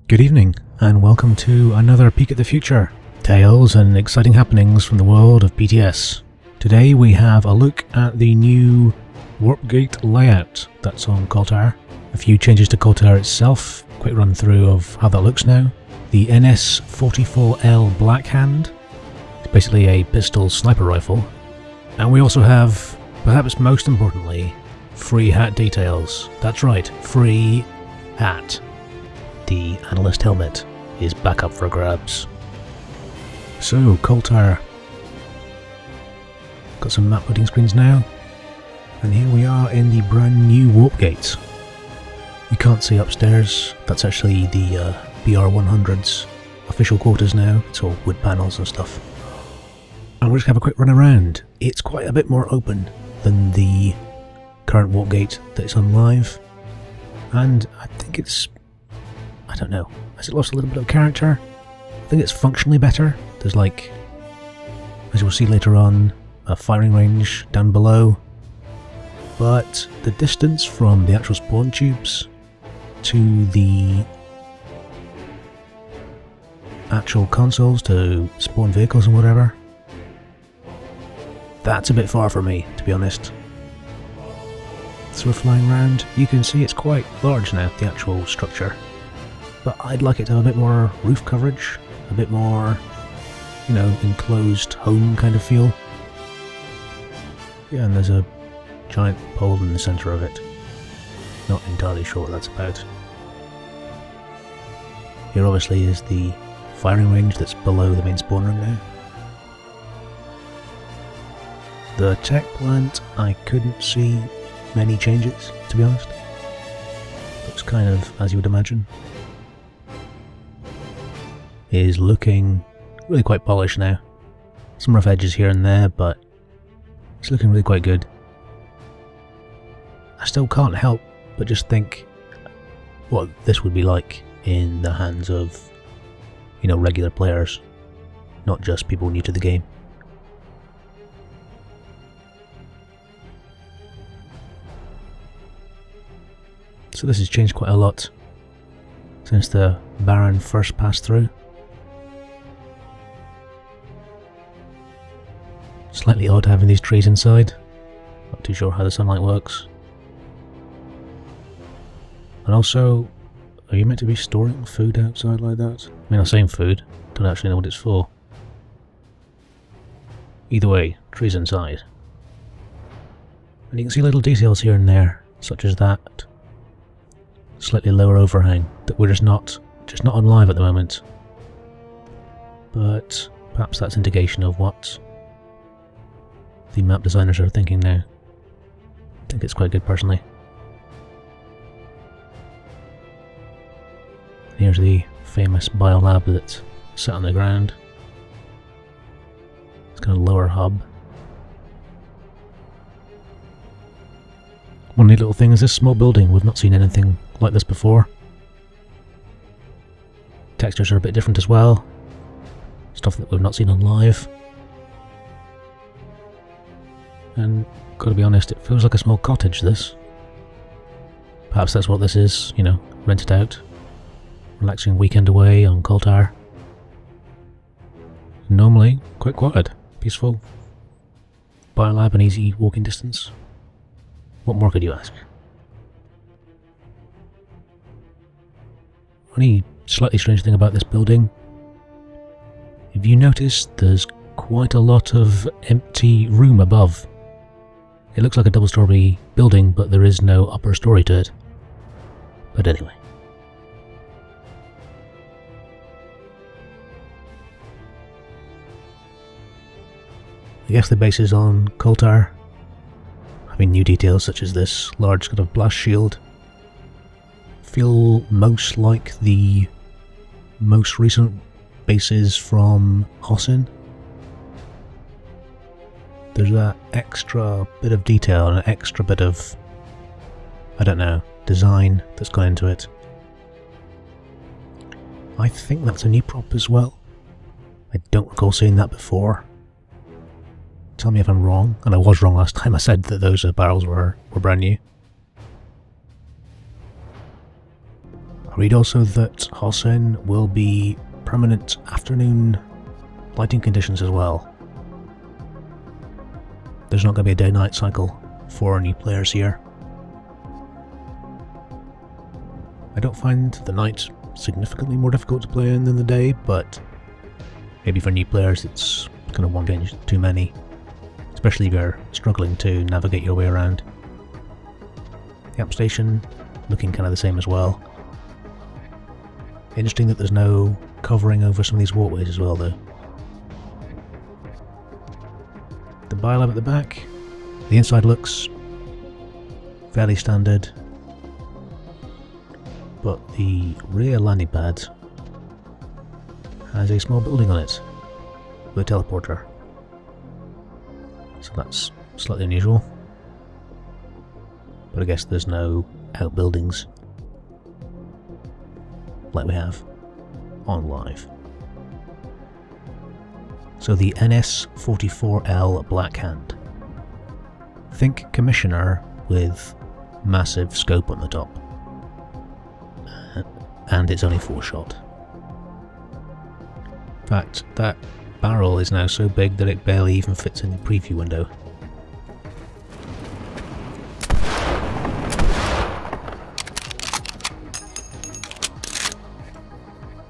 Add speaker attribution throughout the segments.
Speaker 1: Good evening, and welcome to another peek at the future. Tales and exciting happenings from the world of BTS. Today we have a look at the new Warpgate layout that's on Koltyr. A few changes to Koltyr itself, quick run through of how that looks now. The NS-44L Blackhand, it's basically a pistol sniper rifle. And we also have, perhaps most importantly, free hat details. That's right, free hat. The analyst helmet is back up for grabs. So, Koltyr. Got some map loading screens now. And here we are in the brand new Warpgate. You can't see upstairs, that's actually the BR-100's official quarters now. It's all wood panels and stuff. And we'll just have a quick run around. It's quite a bit more open than the current Warpgate that's on live. And I think it's... I don't know, has it lost a little bit of character? I think it's functionally better. There's like, as you'll see later on, a firing range down below. But the distance from the actual spawn tubes to the actual consoles to spawn vehicles and whatever, that's a bit far for me, to be honest. So we're flying around, you can see it's quite large now, the actual structure. But I'd like it to have a bit more roof coverage, a bit more, you know, enclosed home kind of feel. Yeah, and there's a giant pole in the centre of it. Not entirely sure what that's about. Here obviously is the firing range that's below the main spawn room now. The tech plant, I couldn't see many changes, to be honest. Looks kind of as you would imagine. Is looking really quite polished now. Some rough edges here and there, but it's looking really quite good. I still can't help but just think what this would be like in the hands of, you know, regular players, not just people new to the game. So this has changed quite a lot since the Baron first passed through. Slightly odd having these trees inside. Not too sure how the sunlight works. And also, are you meant to be storing food outside like that? I mean, I'm saying food, don't actually know what it's for. Either way, trees inside. And you can see little details here and there, such as that slightly lower overhang that we're just not on live at the moment. But perhaps that's indication of what the map designers are thinking now. I think it's quite good personally. Here's the famous biolab that's set on the ground. It's got a lower hub. One neat little thing is this small building. We've not seen anything like this before. Textures are a bit different as well. Stuff that we've not seen on live. And gotta be honest, it feels like a small cottage, this. Perhaps that's what this is, you know, rented out. Relaxing weekend away on Koltyr. Normally, quite quiet, peaceful. Biolab and easy walking distance. What more could you ask? Only slightly strange thing about this building. If you notice, there's quite a lot of empty room above. It looks like a double-story building, but there is no upper story to it. But anyway. I guess the base is on Koltyr. Having new details such as this large kind of blast shield feel most like the most recent bases from Hosin. There's that extra bit of detail and an extra bit of, I don't know, design that's gone into it. I think that's a new prop as well. I don't recall seeing that before. Tell me if I'm wrong, and I was wrong last time I said that those barrels were brand new. Agreed also that Hossein will be permanent afternoon lighting conditions as well. There's not going to be a day-night cycle for new players here. I don't find the night significantly more difficult to play in than the day, but maybe for new players it's kind of one change too many, especially if you're struggling to navigate your way around. The app station looking kind of the same as well. Interesting that there's no covering over some of these walkways as well though. The biolab at the back, the inside looks fairly standard, but the rear landing pad has a small building on it with a teleporter, so that's slightly unusual, but I guess there's no outbuildings like we have on live. So the NS-44L Blackhand. Think Commissioner with massive scope on the top. And it's only 4-shot. In fact, that barrel is now so big that it barely even fits in the preview window.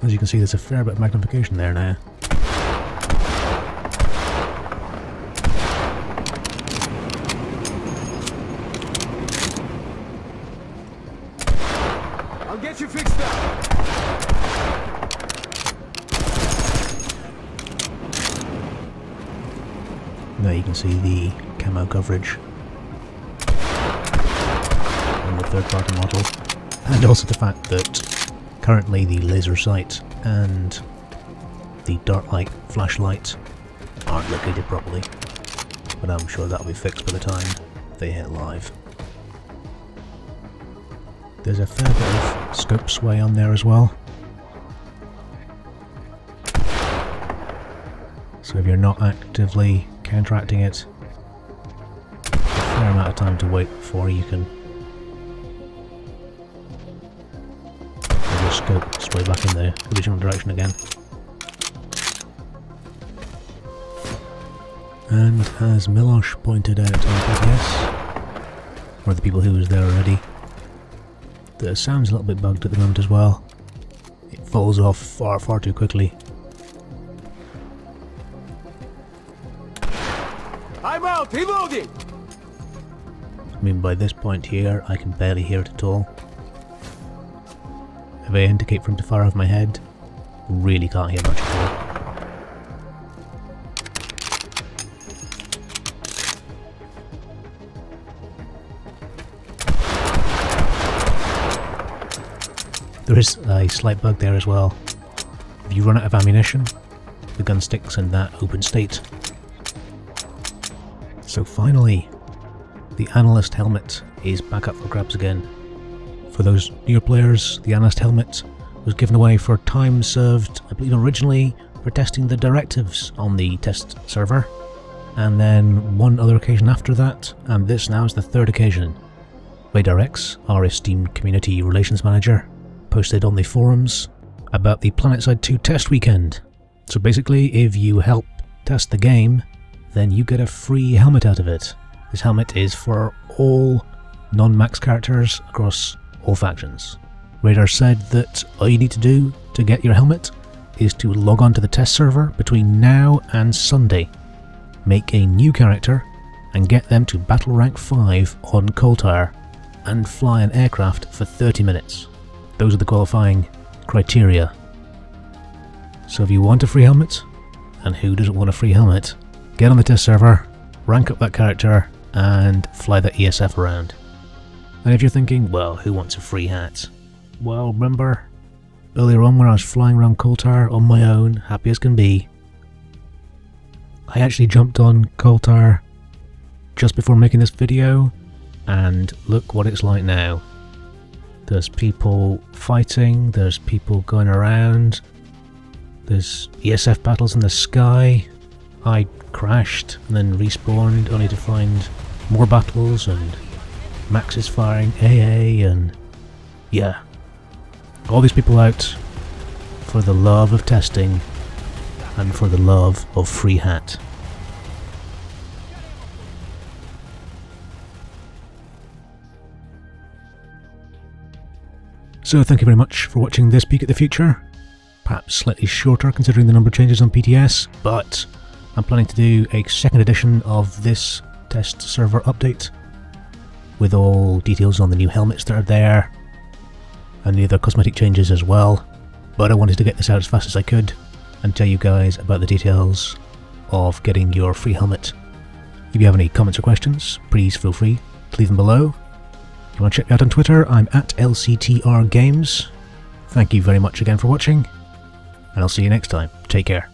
Speaker 1: As you can see, there's a fair bit of magnification there now.
Speaker 2: I'll get you fixed up.
Speaker 1: Now you can see the camo coverage on the third-party model, and also the fact that currently the laser sight and the dark light flashlight aren't located properly, but I'm sure that'll be fixed by the time they hit live. There's a fair bit of scope sway on there as well, so if you're not actively counteracting it, a fair amount of time to wait before you can scope sway back in the original direction again. And as Milosh pointed out on PPS, or the people who was there already, the sound's a little bit bugged at the moment as well. It falls off far too quickly.
Speaker 2: I'm out, reloading!
Speaker 1: I mean, by this point here, I can barely hear it at all. If I indicate for him to fire over my head, really can't hear much at all. There is a slight bug there as well. If you run out of ammunition, the gun sticks in that open state. So finally, the Analyst helmet is back up for grabs again. For those newer players, the Analyst helmet was given away for time served, I believe originally, for testing the directives on the test server, and then one other occasion after that, and this now is the third occasion. RadarX, our esteemed community relations manager, posted on the forums about the Planetside 2 test weekend. So basically, if you help test the game, then you get a free helmet out of it. This helmet is for all non-max characters across all factions. Radar said that all you need to do to get your helmet is to log on to the test server between now and Sunday, make a new character, and get them to battle rank 5 on Koltyr, and fly an aircraft for 30 minutes. Those are the qualifying criteria. So if you want a free helmet, and who doesn't want a free helmet, get on the test server, rank up that character, and fly the ESF around. And if you're thinking, well, who wants a free hat? Well, remember earlier on when I was flying around Koltyr on my own, happy as can be, I actually jumped on Koltyr just before making this video, and look what it's like now. There's people fighting, there's people going around, there's ESF battles in the sky. I crashed and then respawned only to find more battles, and Max is firing AA, and yeah, all these people out for the love of testing and for the love of free hat. So thank you very much for watching this peek at the future. Perhaps slightly shorter considering the number of changes on PTS, but I'm planning to do a second edition of this test server update with all details on the new helmets that are there and the other cosmetic changes as well. But I wanted to get this out as fast as I could and tell you guys about the details of getting your free helmet. If you have any comments or questions, please feel free to leave them below. If you want to check me out on Twitter, I'm at LCTR Games. Thank you very much again for watching, and I'll see you next time. Take care.